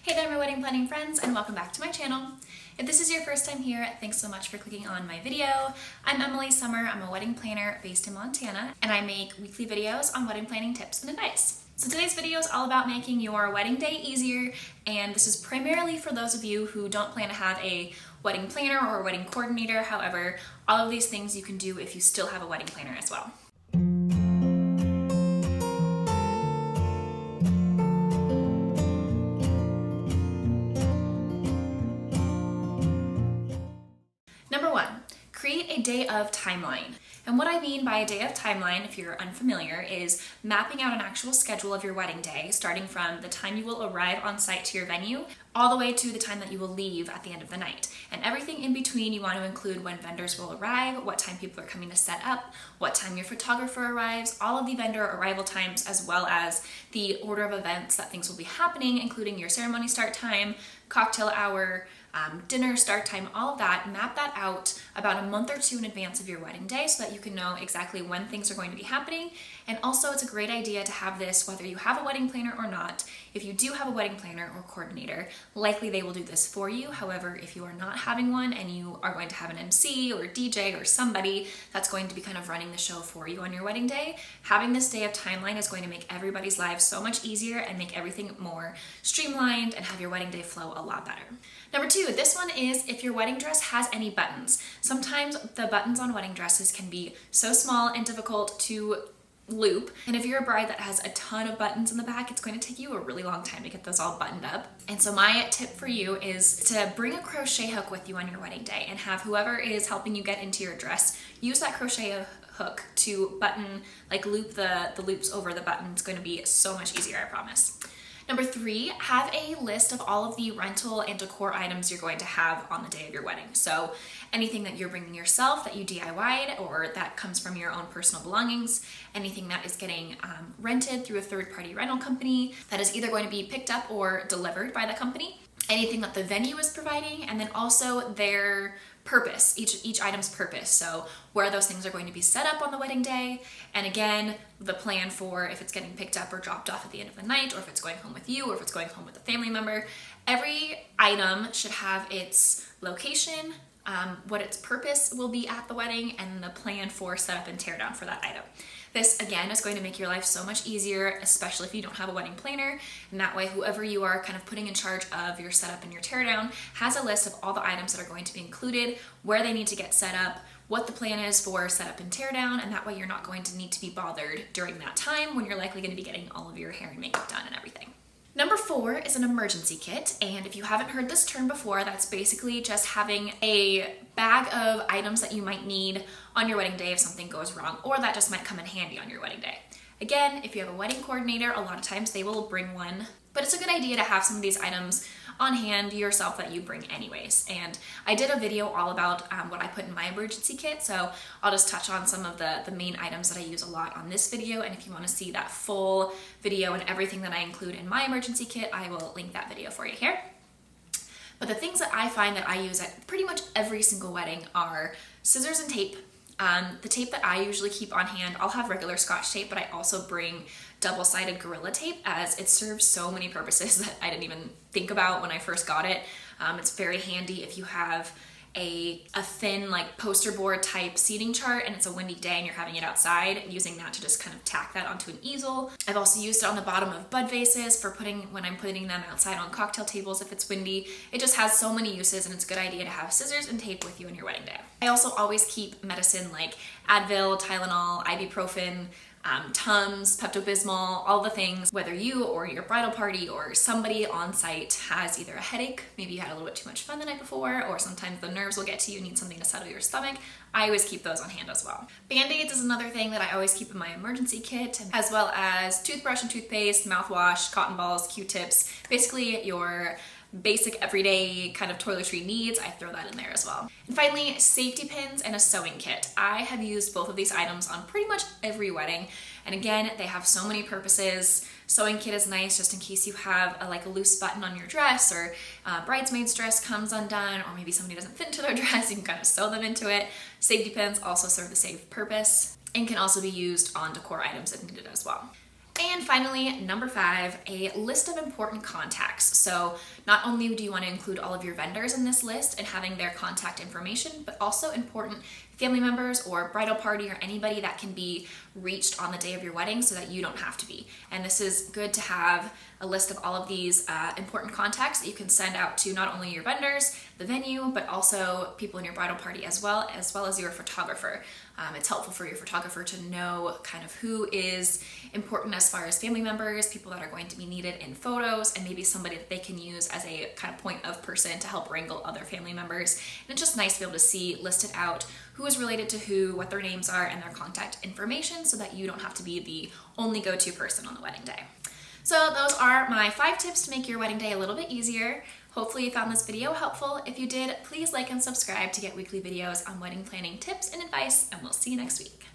Hey there my wedding planning friends, and welcome back to my channel. If this is your first time here, thanks so much for clicking on my video. I'm Emily Summer, I'm a wedding planner based in Montana, and I make weekly videos on wedding planning tips and advice. So today's video is all about making your wedding day easier, and this is primarily for those of you who don't plan to have a wedding planner or a wedding coordinator. However, all of these things you can do if you still have a wedding planner as well. Number one, create a day of timeline. And what I mean by a day of timeline, if you're unfamiliar, is mapping out an actual schedule of your wedding day, starting from the time you will arrive on site to your venue, all the way to the time that you will leave at the end of the night. And everything in between, you want to include when vendors will arrive, what time people are coming to set up, what time your photographer arrives, all of the vendor arrival times, as well as the order of events that things will be happening, including your ceremony start time, cocktail hour, dinner start time, all of that. Map that out about a month or two in advance of your wedding day so that you can know exactly when things are going to be happening. And also, it's a great idea to have this whether you have a wedding planner or not. If you do have a wedding planner or coordinator, likely they will do this for you. However, if you are not having one and you are going to have an MC or DJ or somebody that's going to be kind of running the show for you on your wedding day, having this day of timeline is going to make everybody's lives so much easier and make everything more streamlined and have your wedding day flow a lot better. Number two, this one is if your wedding dress has any buttons. Sometimes the buttons on wedding dresses can be so small and difficult to loop, and if you're a bride that has a ton of buttons in the back, it's going to take you a really long time to get those all buttoned up. And so my tip for you is to bring a crochet hook with you on your wedding day and have whoever is helping you get into your dress use that crochet hook to button, like loop the loops over the button. It's going to be so much easier, I promise. Number three, have a list of all of the rental and decor items you're going to have on the day of your wedding. So anything that you're bringing yourself that you DIY'd or that comes from your own personal belongings, anything that is getting rented through a third-party rental company that is either going to be picked up or delivered by the company, anything that the venue is providing, and then also their purpose, each item's purpose. So where those things are going to be set up on the wedding day, and again, the plan for if it's getting picked up or dropped off at the end of the night, or if it's going home with you, or if it's going home with a family member. Every item should have its location, what its purpose will be at the wedding, and the plan for setup and teardown for that item. This, again, is going to make your life so much easier, especially if you don't have a wedding planner, and that way whoever you are kind of putting in charge of your setup and your teardown has a list of all the items that are going to be included, where they need to get set up, what the plan is for setup and teardown, and that way you're not going to need to be bothered during that time when you're likely going to be getting all of your hair and makeup done and everything. Number four is an emergency kit, and if you haven't heard this term before, that's basically just having a bag of items that you might need on your wedding day if something goes wrong, or that just might come in handy on your wedding day. Again, if you have a wedding coordinator, a lot of times they will bring one, but it's a good idea to have some of these items on hand yourself that you bring anyways. And I did a video all about what I put in my emergency kit, so I'll just touch on some of the main items that I use a lot on this video, and if you want to see that full video and everything that I include in my emergency kit, I will link that video for you here. But the things that I find that I use at pretty much every single wedding are scissors and tape. The tape that I usually keep on hand, I'll have regular Scotch tape, but I also bring double-sided Gorilla Tape as it serves so many purposes that I didn't even think about when I first got it. It's very handy if you have a thin like poster board type seating chart and it's a windy day and you're having it outside, using that to just kind of tack that onto an easel. I've also used it on the bottom of bud vases for when I'm putting them outside on cocktail tables if it's windy. It just has so many uses, and it's a good idea to have scissors and tape with you on your wedding day. I also always keep medicine like Advil, Tylenol, ibuprofen, Tums, Pepto-Bismol, all the things, whether you or your bridal party or somebody on site has either a headache, maybe you had a little bit too much fun the night before, or sometimes the nerves will get to you, need something to settle your stomach. I always keep those on hand as well. Band-Aids is another thing that I always keep in my emergency kit, as well as toothbrush and toothpaste, mouthwash, cotton balls, Q-tips, basically your basic everyday kind of toiletry needs. I throw that in there as well. And finally, safety pins and a sewing kit. I have used both of these items on pretty much every wedding, and again, they have so many purposes. Sewing kit is nice just in case you have a loose button on your dress, or bridesmaid's dress comes undone, or maybe somebody doesn't fit into their dress, you can kind of sew them into it. Safety pins also serve the same purpose and can also be used on decor items if needed as well. And finally, number 5, a list of important contacts. So Not only do you want to include all of your vendors in this list and having their contact information, but also important family members or bridal party or anybody that can be reached on the day of your wedding so that you don't have to be. And this is good to have a list of all of these important contacts that you can send out to not only your vendors, the venue, but also people in your bridal party as well as your photographer. It's helpful for your photographer to know kind of who is important as far as family members, people that are going to be needed in photos, and maybe somebody that they can use as a kind of point of person to help wrangle other family members. And it's just nice to be able to see listed out who is related to who, what their names are, and their contact information so that you don't have to be the only go-to person on the wedding day. So those are my 5 tips to make your wedding day a little bit easier. Hopefully you found this video helpful. If you did, please like and subscribe to get weekly videos on wedding planning tips and advice, and we'll see you next week.